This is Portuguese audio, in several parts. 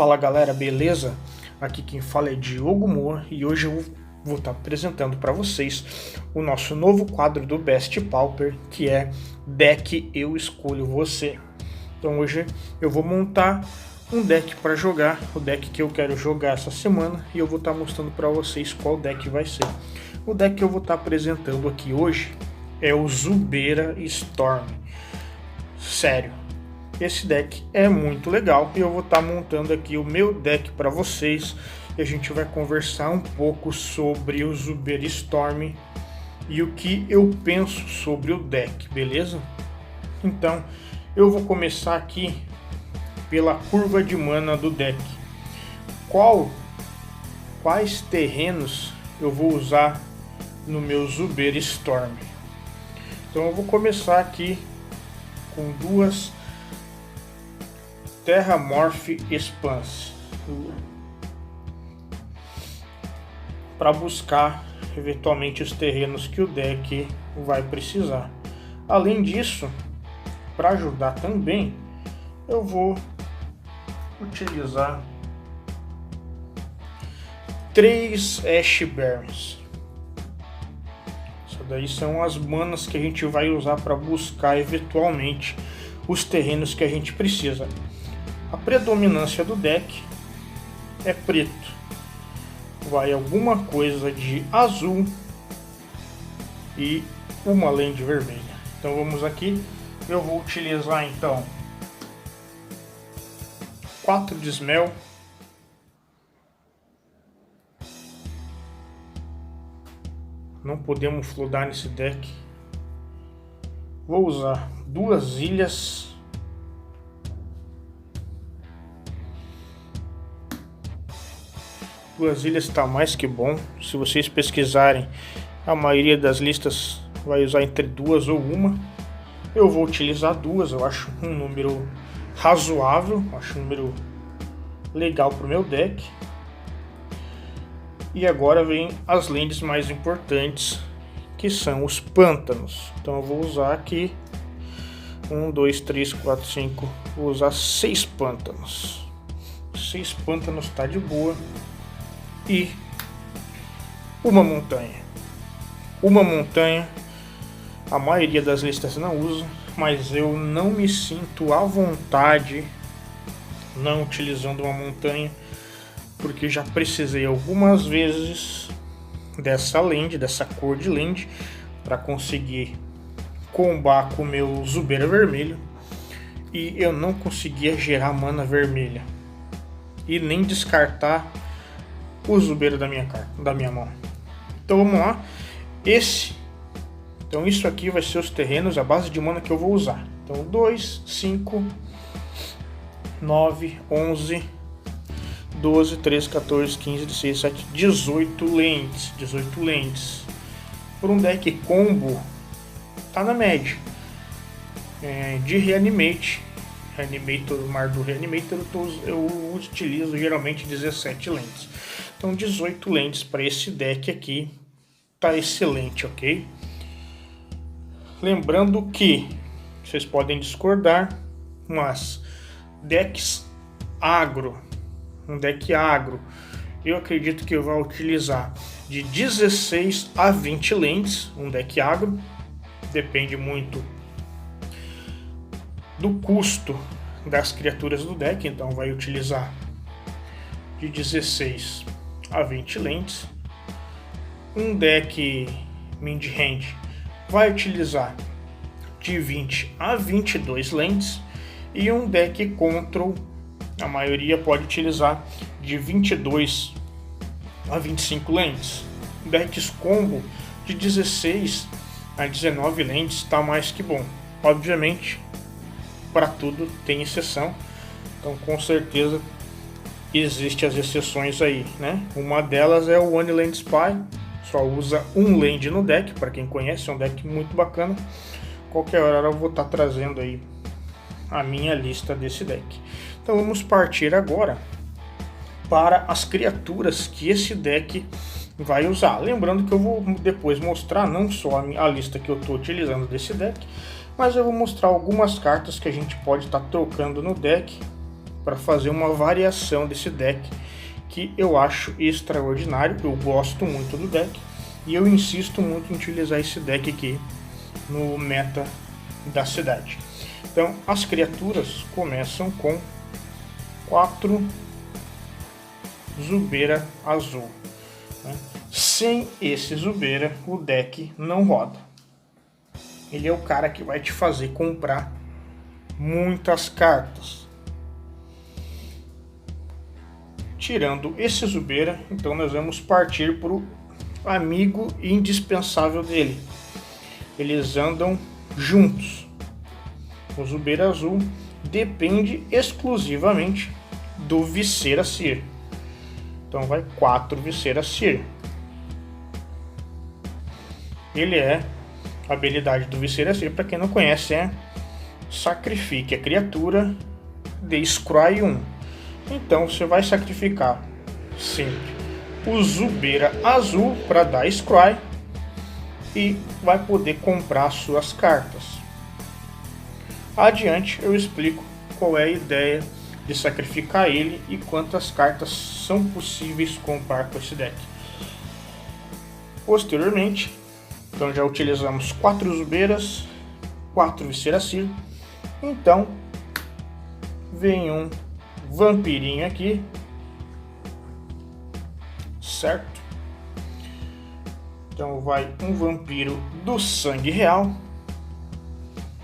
Fala galera, beleza? Aqui quem fala é Diogo Moa e hoje eu vou estar apresentando para vocês o nosso novo quadro do Best Pauper, que é Deck Eu Escolho Você. Então hoje eu vou montar um deck para jogar, o deck que eu quero jogar essa semana, e eu vou estar mostrando para vocês qual deck vai ser. O deck que eu vou estar apresentando aqui hoje é o Zubeira Storm. Sério, esse deck é muito legal e eu vou estar montando aqui o meu deck para vocês e a gente vai conversar um pouco sobre o Zubeira Storm e o que eu penso sobre o deck, beleza? Então eu vou começar aqui pela curva de mana do deck. Quais terrenos eu vou usar no meu Zubeira Storm? Então eu vou começar aqui com duas Terramorph Expanse para buscar eventualmente os terrenos que o deck vai precisar. Além disso, para ajudar também, eu vou utilizar 3 Ash Barrens. Isso daí são as manas que a gente vai usar para buscar eventualmente os terrenos que a gente precisa. A predominância do deck é preto. Vai alguma coisa de azul e uma land vermelha. Então vamos aqui. Eu vou utilizar então 4 de Smell, não podemos flodar nesse deck. Vou usar 2 ilhas, está mais que bom. Se vocês pesquisarem, a maioria das listas vai usar entre 2 ou 1. Eu vou utilizar 2, eu acho um número razoável, acho um número legal para o meu deck. E agora vem as lands mais importantes, que são os pântanos. Então eu vou usar aqui 1, 2, 3, 4, 5, vou usar 6 pântanos. 6 pântanos tá de boa. E uma montanha. Uma montanha, a maioria das listas não usa, mas eu não me sinto à vontade não utilizando uma montanha, porque já precisei algumas vezes dessa land, dessa cor de land, para conseguir combar com o meu Zubeira vermelho, e eu não conseguia gerar mana vermelha e nem descartar o Zubeira da minha mão. Então vamos lá. Então isso aqui vai ser os terrenos, a base de mana que eu vou usar. Então 2, 5, 9, 11, 12, 13, 14, 15, 16, 17, 18 lands. 18 lands. Por um deck combo, tá na média. De Reanimate, Mar do Reanimator, eu utilizo geralmente 17 lands. Então 18 lands para esse deck aqui tá excelente, ok? Lembrando que vocês podem discordar, mas decks agro, um deck agro, eu acredito que eu vou utilizar de 16 a 20 lands, um deck agro, depende muito do custo das criaturas do deck, então vai utilizar de 16 a 20 lands. Um deck mid-range vai utilizar de 20 a 22 lands, e um deck control, a maioria pode utilizar de 22 a 25 lands. Decks combo de 16 a 19 lands está mais que bom. Obviamente, para tudo tem exceção, então com certeza existem as exceções aí, né? Uma delas é o One Land Spy, só usa um land no deck, para quem conhece, é um deck muito bacana. Qualquer hora eu vou estar trazendo aí a minha lista desse deck. Então vamos partir agora para as criaturas que esse deck vai usar. Lembrando que eu vou depois mostrar não só a lista que eu estou utilizando desse deck, mas eu vou mostrar algumas cartas que a gente pode estar trocando no deck para fazer uma variação desse deck que eu acho extraordinário. Eu gosto muito do deck e eu insisto muito em utilizar esse deck aqui no meta da cidade. Então as criaturas começam com 4 Zubeira azul, né? Sem esse Zubeira o deck não roda. Ele é o cara que vai te fazer comprar muitas cartas. Tirando esse Zubeira, então nós vamos partir para o amigo indispensável dele. Eles andam juntos. O Zubeira azul depende exclusivamente do Viscera Seer. Então vai 4 Viscera Seer. Ele é a habilidade do Viscera Seer, para quem não conhece, é sacrifique a criatura de Scry 1. Então você vai sacrificar sempre o Zubeira azul para dar Scry e vai poder comprar suas cartas. Adiante eu explico qual é a ideia de sacrificar ele e quantas cartas são possíveis comprar com esse deck. Posteriormente, então já utilizamos 4 Zubeiras, 4 Viscera Seer. Então vem um vampirinho aqui, certo? Então vai um vampiro do sangue real,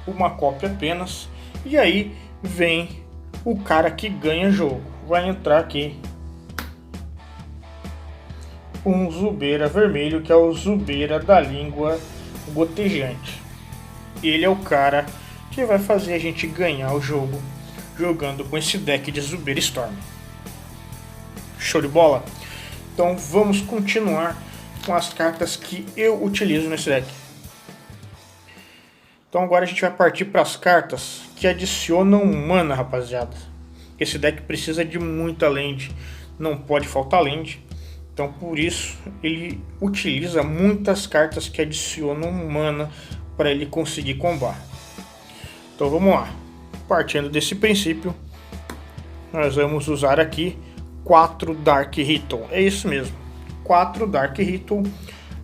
uma cópia apenas, e aí vem o cara que ganha jogo. Vai entrar aqui um Zubeira vermelho, que é o Zubeira da língua gotejante. Ele é o cara que vai fazer a gente ganhar o jogo jogando com esse deck de Zubeira Storm. Show de bola? Então vamos continuar com as cartas que eu utilizo nesse deck. Então agora a gente vai partir para as cartas que adicionam mana, rapaziada. Esse deck precisa de muita land, não pode faltar land. Então por isso ele utiliza muitas cartas que adicionam mana para ele conseguir combar. Então vamos lá. Partindo desse princípio, nós vamos usar aqui 4 Dark Ritual. É isso mesmo, 4 Dark Ritual.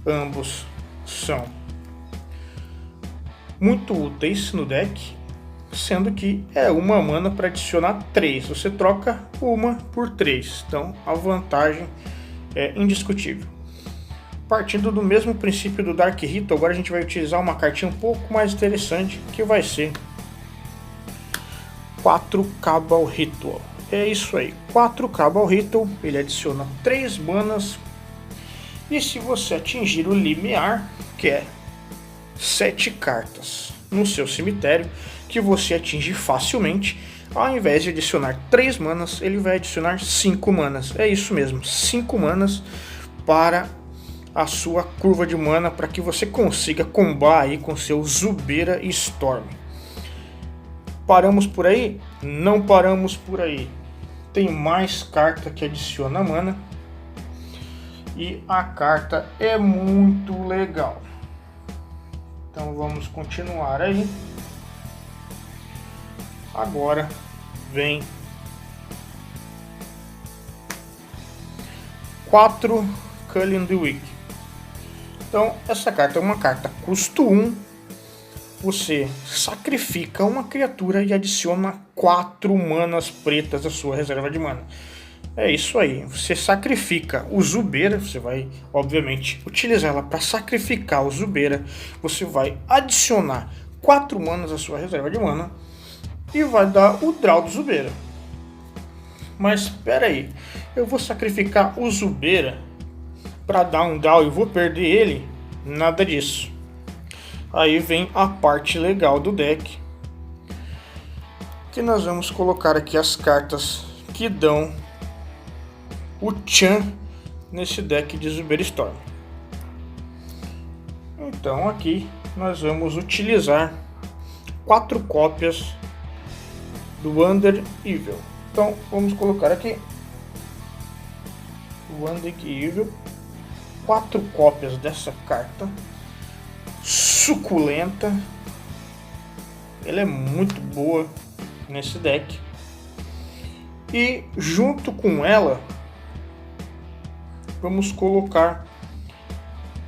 Ambos são muito úteis no deck, sendo que é uma mana para adicionar 3. Você troca uma por 3, então a vantagem é indiscutível. Partindo do mesmo princípio do Dark Ritual, agora a gente vai utilizar uma cartinha um pouco mais interessante, que vai ser 4 Cabal Ritual. É isso aí, 4 Cabal Ritual. Ele adiciona 3 manas, e se você atingir o limiar, que é 7 cartas no seu cemitério, que você atinge facilmente, ao invés de adicionar 3 manas, ele vai adicionar 5 manas. É isso mesmo, 5 manas para a sua curva de mana, para que você consiga combar aí com seu Zubeira Storm. Paramos por aí? Não paramos por aí. Tem mais carta que adiciona mana, e a carta é muito legal. Então vamos continuar aí. Agora vem 4 Culling the Weak. Então essa carta é uma carta custo 1. Você sacrifica uma criatura e adiciona 4 manas pretas à sua reserva de mana. É isso aí, você sacrifica o Zubeira, você vai obviamente utilizar ela para sacrificar o Zubeira. Você vai adicionar 4 manas à sua reserva de mana e vai dar o draw do Zubeira. Mas espera aí, eu vou sacrificar o Zubeira para dar um draw e vou perder ele? Nada disso. Aí vem a parte legal do deck, que nós vamos colocar aqui as cartas que dão o Chan nesse deck de Zubeira Storm. Então aqui nós vamos utilizar 4 cópias do Under Evil. Então vamos colocar aqui o Under Evil, 4 cópias dessa carta suculenta. Ela é muito boa nesse deck. E junto com ela, vamos colocar,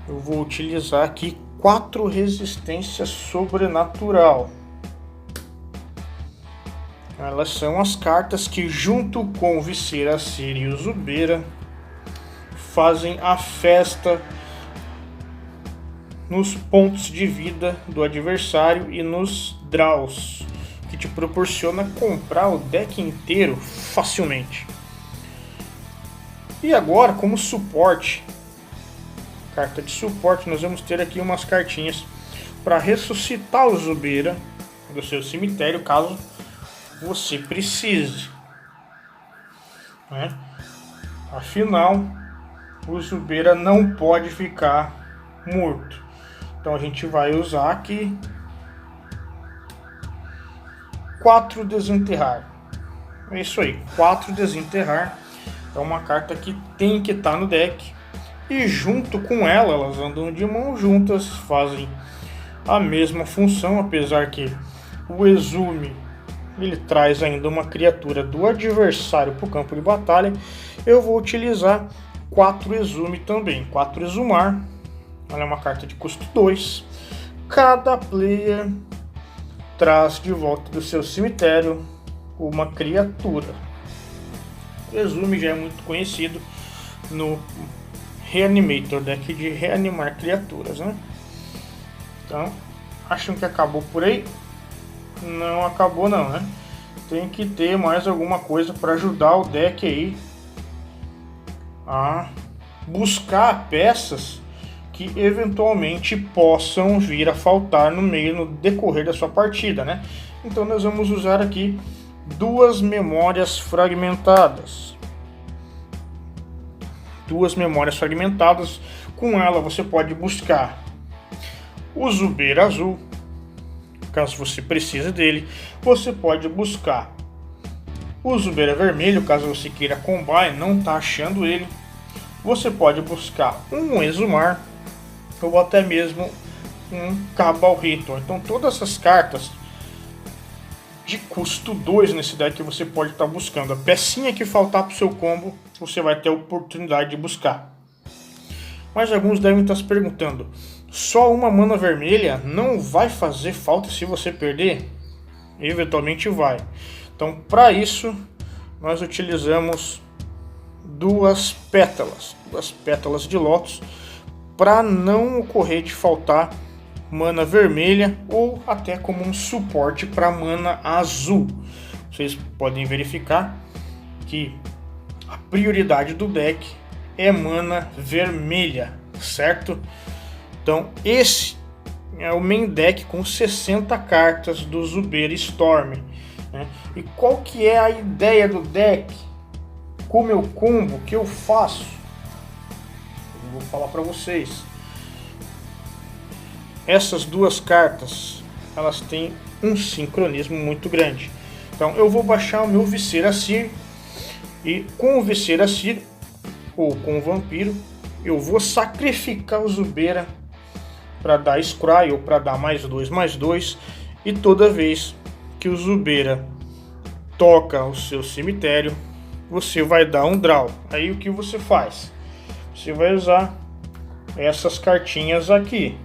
eu vou utilizar aqui 4 resistências sobrenatural. Elas são as cartas que, junto com o Viscera Seer e o Zubeira, fazem a festa nos pontos de vida do adversário e nos draws, que te proporciona comprar o deck inteiro facilmente. E agora, como suporte, carta de suporte, nós vamos ter aqui umas cartinhas para ressuscitar o Zubeira do seu cemitério, caso você precise, né? Afinal, o Zubeira não pode ficar morto. Então a gente vai usar aqui 4 desenterrar. É isso aí, 4 desenterrar. É uma carta que tem que estar no deck. E junto com ela, elas andam de mãos juntas, fazem a mesma função, apesar que o Exume ele traz ainda uma criatura do adversário para o campo de batalha. Eu vou utilizar 4 Exume também. 4 Exumar. Ela é uma carta de custo 2. Cada player traz de volta do seu cemitério uma criatura. O Exume já é muito conhecido no Reanimator, deck de reanimar criaturas, né? Então, acham que acabou por aí? Não acabou não, né? Tem que ter mais alguma coisa para ajudar o deck aí a buscar peças que eventualmente possam vir a faltar no meio, no decorrer da sua partida, né? Então nós vamos usar aqui 2 memórias fragmentadas. 2 memórias fragmentadas. Com ela você pode buscar o Zubeira azul, caso você precise dele. Você pode buscar o Zubeira vermelho, caso você queira combar e não está achando ele. Você pode buscar um Exumar ou até mesmo um Cabal Ritual. Então todas essas cartas de custo 2 nesse deck você pode estar buscando. A pecinha que faltar para o seu combo, você vai ter a oportunidade de buscar. Mas alguns devem estar se perguntando, só uma mana vermelha não vai fazer falta se você perder? Eventualmente vai. Então para isso nós utilizamos 2 pétalas de Lotus, para não ocorrer de faltar mana vermelha ou até como um suporte para mana azul. Vocês podem verificar que a prioridade do deck é mana vermelha, certo? Então esse é o main deck com 60 cartas do Zubeira Storm, né? E qual que é a ideia do deck? Com o meu combo que eu faço? Vou falar para vocês. Essas 2 cartas, elas têm um sincronismo muito grande. Então eu vou baixar o meu Viscera Seer e com o Viscera Seer ou com o Vampiro eu vou sacrificar o Zubeira para dar Scry ou para dar +2/+2, e toda vez que o Zubeira toca o seu cemitério, você vai dar um draw. Aí o que você faz? Você vai usar essas cartinhas aqui: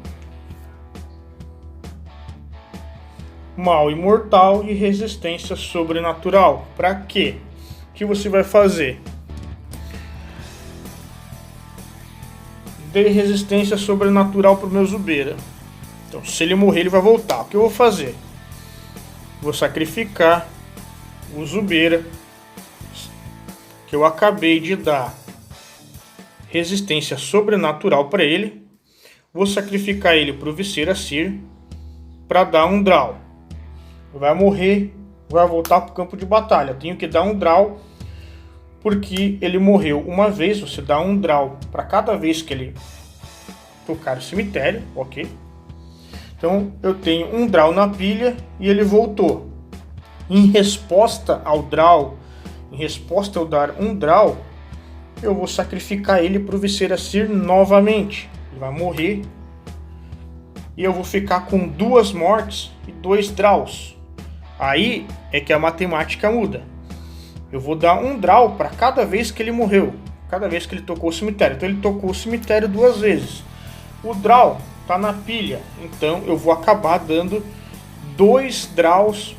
Mal Imortal e Resistência Sobrenatural. Para quê? O que você vai fazer? Dei resistência sobrenatural para o meu Zubeira. Então, se ele morrer, ele vai voltar. O que eu vou fazer? Vou sacrificar o Zubeira, que eu acabei de dar resistência sobrenatural para ele. Vou sacrificar ele para o Viscera Seer para dar um draw. Vai morrer, vai voltar para o campo de batalha. Tenho que dar um draw porque ele morreu uma vez. Você dá um draw para cada vez que ele tocar o cemitério, ok? Então eu tenho um draw na pilha e ele voltou. Em resposta ao draw, em resposta ao dar um draw, eu vou sacrificar ele para o Viscera Seer novamente. Ele vai morrer e eu vou ficar com 2 mortes e 2 draws. Aí é que a matemática muda. eu vou dar um draw para cada vez que ele morreu, cada vez que ele tocou o cemitério. Então ele tocou o cemitério 2 vezes. O draw tá na pilha, então eu vou acabar dando 2 draws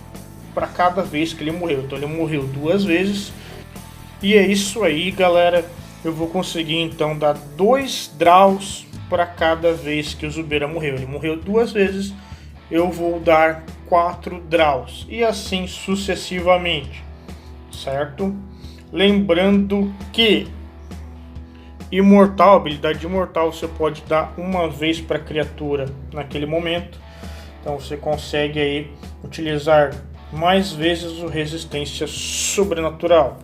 para cada vez que ele morreu. Então ele morreu 2 vezes. E é isso aí, galera. Eu vou conseguir então dar 2 draws para cada vez que o Zubeira morreu. Ele morreu 2 vezes, eu vou dar 4 draws. E assim sucessivamente, certo? Lembrando que Imortal, habilidade imortal, você pode dar uma vez para a criatura naquele momento. Então você consegue aí utilizar mais vezes o resistência sobrenatural.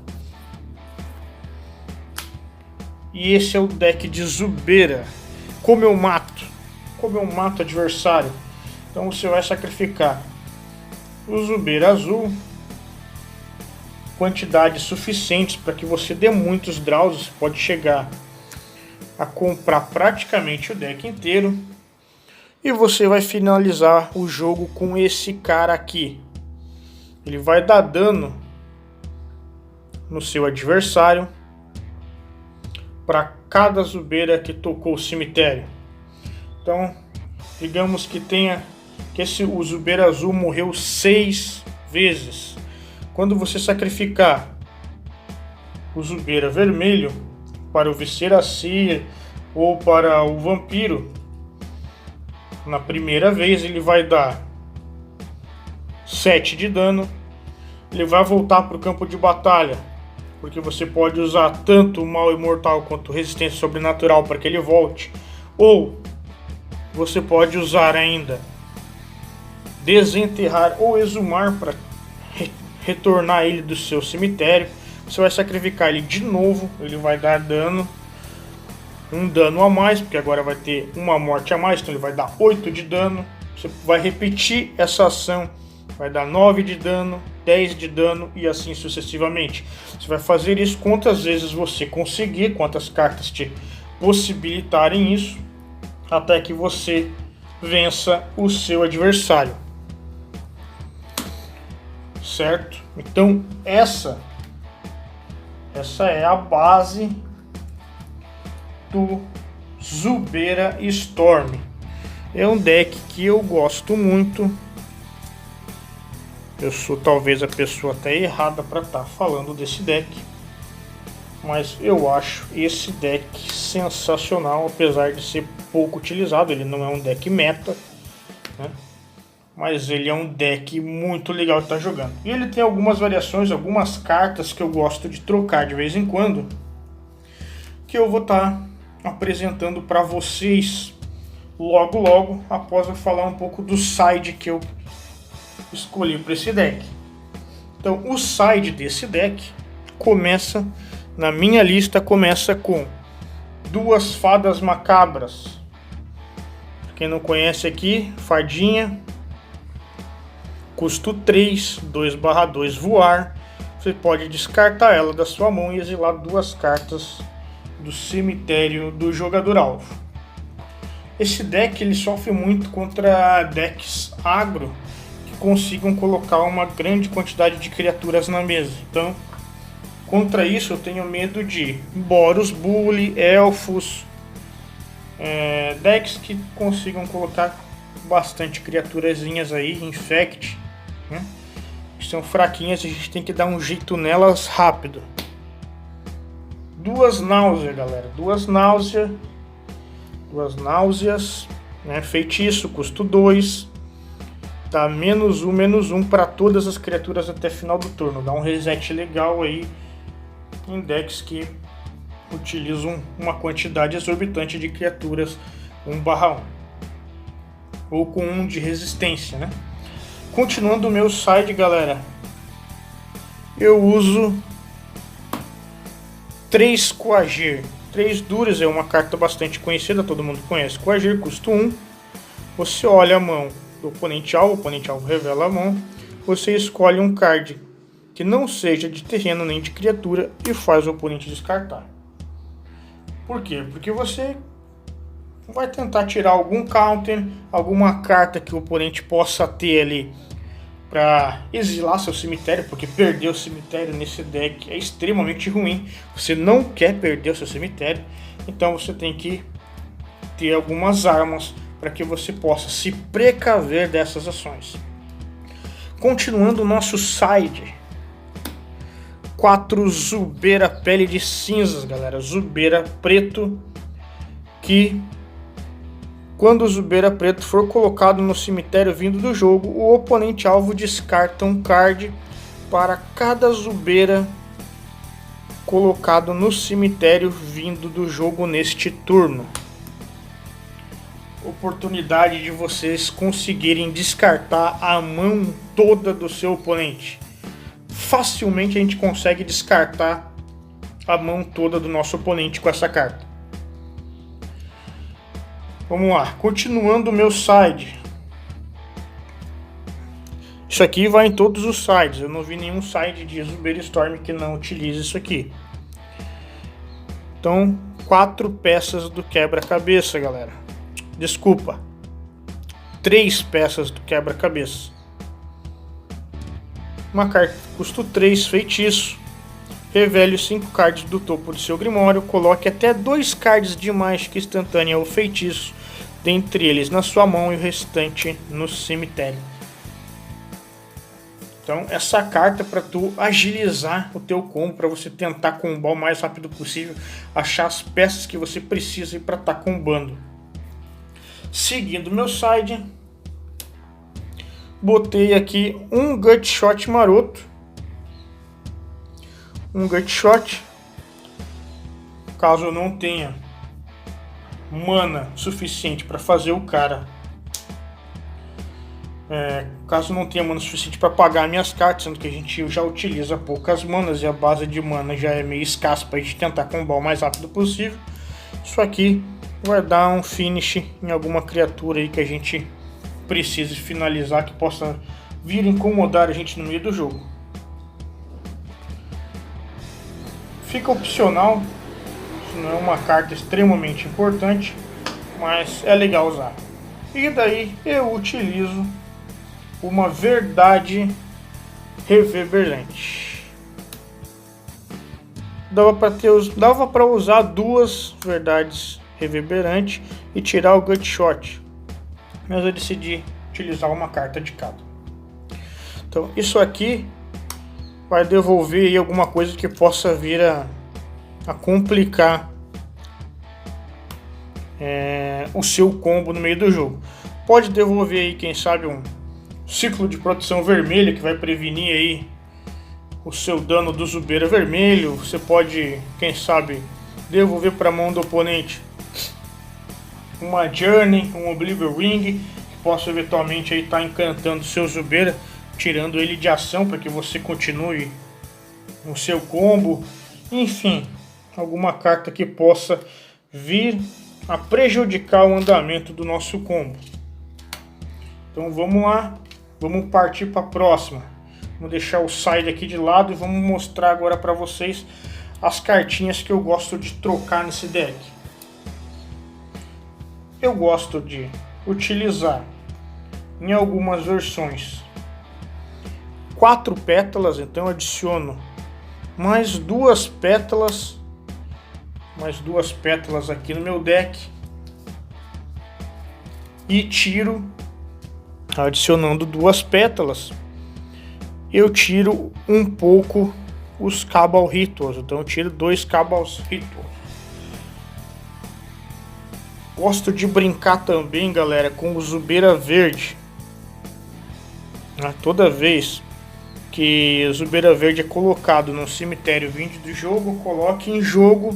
E esse é o deck de Zubeira. Como eu mato adversário? Então você vai sacrificar o Zubeira azul, quantidades suficientes para que você dê muitos draws. Você pode chegar a comprar praticamente o deck inteiro. E você vai finalizar o jogo com esse cara aqui. Ele vai dar dano no seu adversário para cada Zubeira que tocou o cemitério. Então, digamos que o Zubeira azul morreu 6 vezes. Quando você sacrificar o Zubeira vermelho para o Viscera-Seer ou para o Vampiro, na primeira vez ele vai dar 7 de dano. Ele vai voltar para o campo de batalha, porque você pode usar tanto o Mal Imortal quanto resistência sobrenatural para que ele volte. Ou você pode usar ainda desenterrar ou exumar para retornar ele do seu cemitério. Você vai sacrificar ele de novo, ele vai dar dano, um dano a mais, porque agora vai ter uma morte a mais, então ele vai dar 8 de dano. Você vai repetir essa ação, vai dar 9 de dano, 10 de dano e assim sucessivamente. Você vai fazer isso quantas vezes você conseguir, quantas cartas te possibilitarem isso, até que você vença o seu adversário. Certo? Então essa é a base do Zubeira Storm. É um deck que eu gosto muito. Eu sou talvez a pessoa até errada para estar falando desse deck, mas eu acho esse deck sensacional, apesar de ser pouco utilizado. Ele não é um deck meta, né? Mas ele é um deck muito legal de estar jogando. E ele tem algumas variações, algumas cartas que eu gosto de trocar de vez em quando, que eu vou estar apresentando para vocês logo após eu falar um pouco do side que eu escolhi para esse deck. Então o side desse deck começa, na minha lista, começa com 2 fadas macabras. Quem não conhece aqui, fadinha, custo 3, 2/2 voar. Você pode descartar ela da sua mão e exilar 2 cartas do cemitério do jogador alvo. Esse deck ele sofre muito contra decks agro que consigam colocar uma grande quantidade de criaturas na mesa. Então, contra isso eu tenho medo de Boros, Bully, Elfos, decks que consigam colocar bastante criaturazinhas aí, Infect, né? Que são fraquinhas e a gente tem que dar um jeito nelas rápido. 2 náuseas, galera. 2 náuseas, né? Feitiço, custo 2. Dá -1/-1 para todas as criaturas até final do turno. Dá um reset legal aí em decks que utilizam uma quantidade exorbitante de criaturas 1/1. Ou com 1 de resistência, né? Continuando o meu side, galera, eu uso 3 Coagir. 3 Duras é uma carta bastante conhecida, todo mundo conhece. Coagir, custo 1. Você olha a mão do oponente-alvo, o oponente-alvo revela a mão. Você escolhe um card que não seja de terreno nem de criatura e faz o oponente descartar. Por quê? Porque você vai tentar tirar algum counter, alguma carta que o oponente possa ter ali para exilar seu cemitério, porque perder o cemitério nesse deck é extremamente ruim. Você não quer perder o seu cemitério, então você tem que ter algumas armas para que você possa se precaver dessas ações. Continuando o nosso side, 4 Zubeira Pele de Cinzas, galera. Zubeira preto, que quando o Zubeira preto for colocado no cemitério vindo do jogo, o oponente alvo descarta um card para cada Zubeira colocado no cemitério vindo do jogo neste turno. Oportunidade de vocês conseguirem descartar a mão toda do seu oponente. Facilmente a gente consegue descartar a mão toda do nosso oponente com essa carta. Vamos lá, continuando o meu side. Isso aqui vai em todos os sides. Eu não vi nenhum side de Zubeira Storm que não utilize isso aqui. Então, 4 peças do quebra-cabeça, galera. Desculpa, 3 peças do quebra-cabeça. Uma carta custa 3, feitiço. Revele 5 cards do topo do seu grimório. Coloque até 2 cards de mágica instantânea ou feitiço, dentre eles na sua mão e o restante no cemitério. Então essa carta é para tu agilizar o teu combo, para você tentar combar o mais rápido possível, achar as peças que você precisa para estar combando. Seguindo meu side, botei aqui um Gutshot maroto. Um Gutshot, caso eu não tenha mana suficiente para fazer o cara, caso não tenha mana suficiente para pagar minhas cartas, sendo que a gente já utiliza poucas manas e a base de mana já é meio escassa para a gente tentar combar o mais rápido possível, isso aqui vai dar um finish em alguma criatura aí que a gente precise finalizar, que possa vir incomodar a gente no meio do jogo. Fica opcional, isso não é uma carta extremamente importante, mas é legal usar. E daí eu utilizo uma Verdade Reverberante. Dava para usar 2 Verdades Reverberantes e tirar o Gutshot, mas eu decidi utilizar uma carta de cada. Então isso aqui vai devolver aí alguma coisa que possa vir a complicar o seu combo no meio do jogo. Pode devolver aí, quem sabe, um ciclo de proteção vermelha que vai prevenir aí o seu dano do Zubeira vermelho. Você pode, quem sabe, devolver para a mão do oponente uma Journey, um Oblivion Ring, que possa eventualmente aí estar encantando o seu Zubeira, tirando ele de ação para que você continue no seu combo. Enfim, alguma carta que possa vir a prejudicar o andamento do nosso combo. Então vamos lá, vamos partir para a próxima. Vamos deixar o side aqui de lado e vamos mostrar agora para vocês as cartinhas que eu gosto de trocar nesse deck. Eu gosto de utilizar em algumas versões 4 pétalas, então eu adiciono mais 2 pétalas aqui no meu deck e tiro, adicionando 2 pétalas, eu tiro um pouco os Cabal Rituals, então eu tiro 2 Cabal Rituals. Gosto de brincar também, galera, com o Zubeira Verde. Toda vez que o Zubeira Verde é colocado no cemitério vindo do jogo, coloque em jogo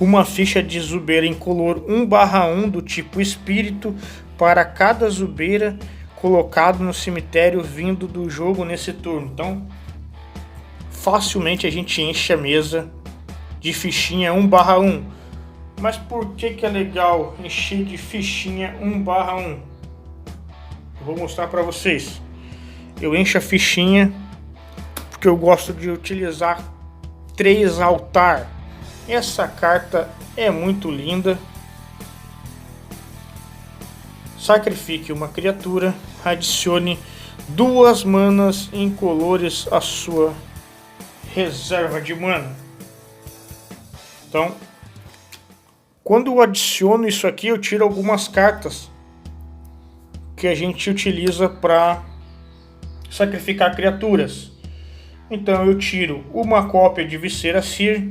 uma ficha de Zubeira incolor 1/1 do tipo Espírito para cada Zubeira colocado no cemitério vindo do jogo nesse turno. Então, facilmente a gente enche a mesa de fichinha 1/1. Mas por que é legal encher de fichinha 1/1? Eu vou mostrar para vocês. Eu encho a fichinha porque eu gosto de utilizar 3 altar. Essa carta é muito linda. Sacrifique uma criatura, adicione 2 manas incolores a sua reserva de mana. Então, quando eu adiciono isso aqui, eu tiro algumas cartas que a gente utiliza para sacrificar criaturas. Então eu tiro uma cópia de Viscera Seer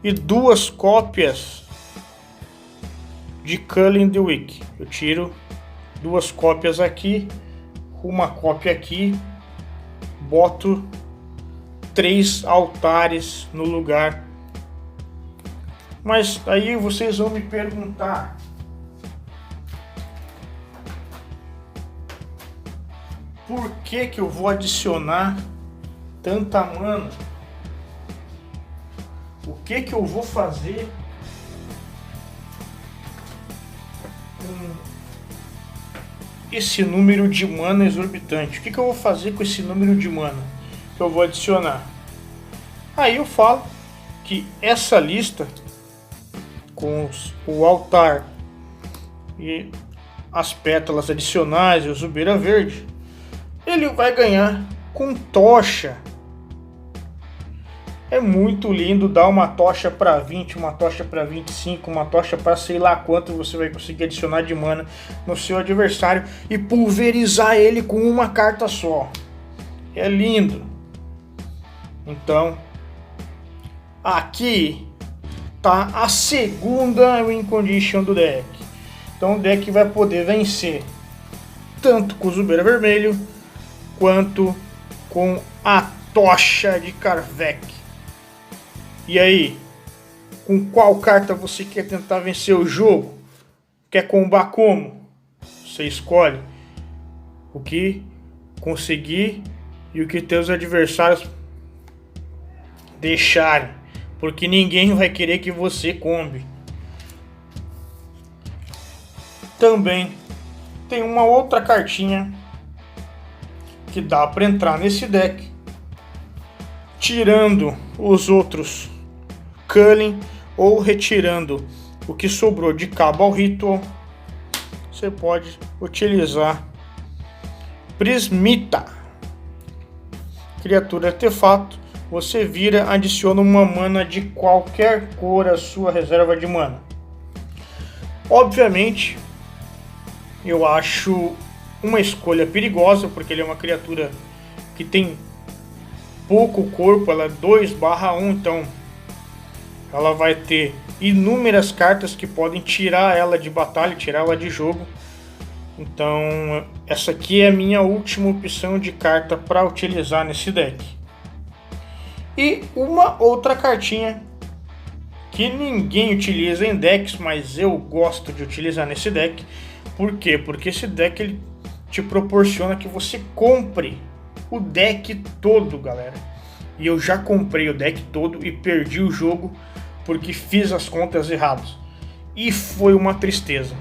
e 2 cópias de Culling the Weak. Eu tiro 2 cópias aqui, uma cópia aqui, boto 3 altares no lugar. Mas aí vocês vão me perguntar: por que eu vou adicionar tanta mana? O que eu vou fazer com esse número de mana exorbitante? O que eu vou fazer com esse número de mana que eu vou adicionar? Aí eu falo que essa lista com o altar e as pétalas adicionais e o Zubeira Verde, ele vai ganhar com tocha. É muito lindo dar uma tocha para 20, uma tocha para 25, uma tocha para sei lá quanto você vai conseguir adicionar de mana no seu adversário e pulverizar ele com uma carta só. É lindo. Então, aqui tá a segunda win condition do deck. Então o deck vai poder vencer tanto com o Zubeira Vermelho quanto com a tocha de Karvek. E aí, com qual carta você quer tentar vencer o jogo? Quer combar como? Você escolhe o que conseguir e o que teus adversários deixarem, porque ninguém vai querer que você combe. Também tem uma outra cartinha que dá para entrar nesse deck, tirando os outros Culling ou retirando o que sobrou de Cabal Ritual. Você pode utilizar Prismita, criatura artefato. Você vira, adiciona uma mana de qualquer cor à sua reserva de mana. Obviamente, eu acho uma escolha perigosa, porque ele é uma criatura que tem pouco corpo, ela é 2/1, então ela vai ter inúmeras cartas que podem tirar ela de batalha, tirar ela de jogo. Então essa aqui é a minha última opção de carta para utilizar nesse deck. E uma outra cartinha que ninguém utiliza em decks, mas eu gosto de utilizar nesse deck. Por quê? Porque esse deck ele te proporciona que você compre o deck todo, galera. E eu já comprei o deck todo e perdi o jogo porque fiz as contas erradas. E foi uma tristeza.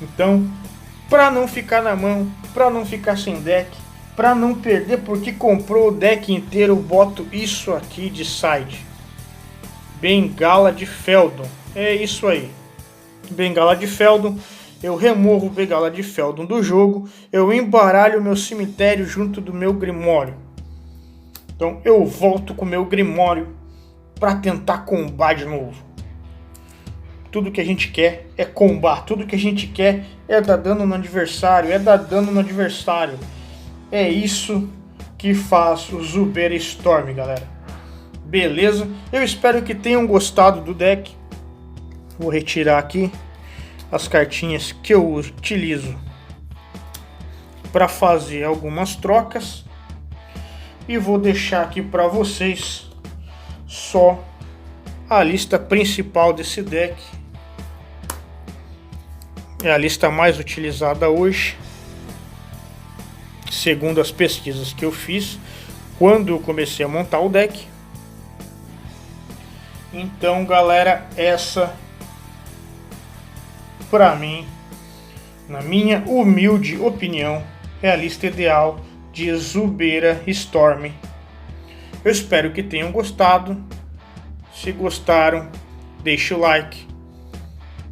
Então, para não ficar na mão, para não ficar sem deck, para não perder porque comprou o deck inteiro, eu boto isso aqui de side. Bengala de Feldon. É isso aí. Bengala de Feldon. Eu removo Bengala de Feldon do jogo. Eu embaralho meu cemitério junto do meu Grimório. Então eu volto com o meu Grimório para tentar combar de novo. Tudo que a gente quer é combar. Tudo que a gente quer é dar dano no adversário. É isso que faz o Zubeira Storm, galera. Beleza? Eu espero que tenham gostado do deck. Vou retirar aqui as cartinhas que eu utilizo para fazer algumas trocas. E vou deixar aqui para vocês só a lista principal desse deck. É a lista mais utilizada hoje, segundo as pesquisas que eu fiz quando eu comecei a montar o deck. Então, galera, essa para mim, na minha humilde opinião, é a lista ideal de Zubeira Storm. Eu espero que tenham gostado. Se gostaram, deixe o like,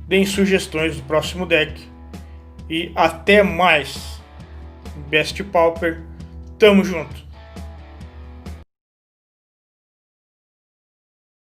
deem sugestões do próximo deck e até mais. Best Pauper, tamo junto!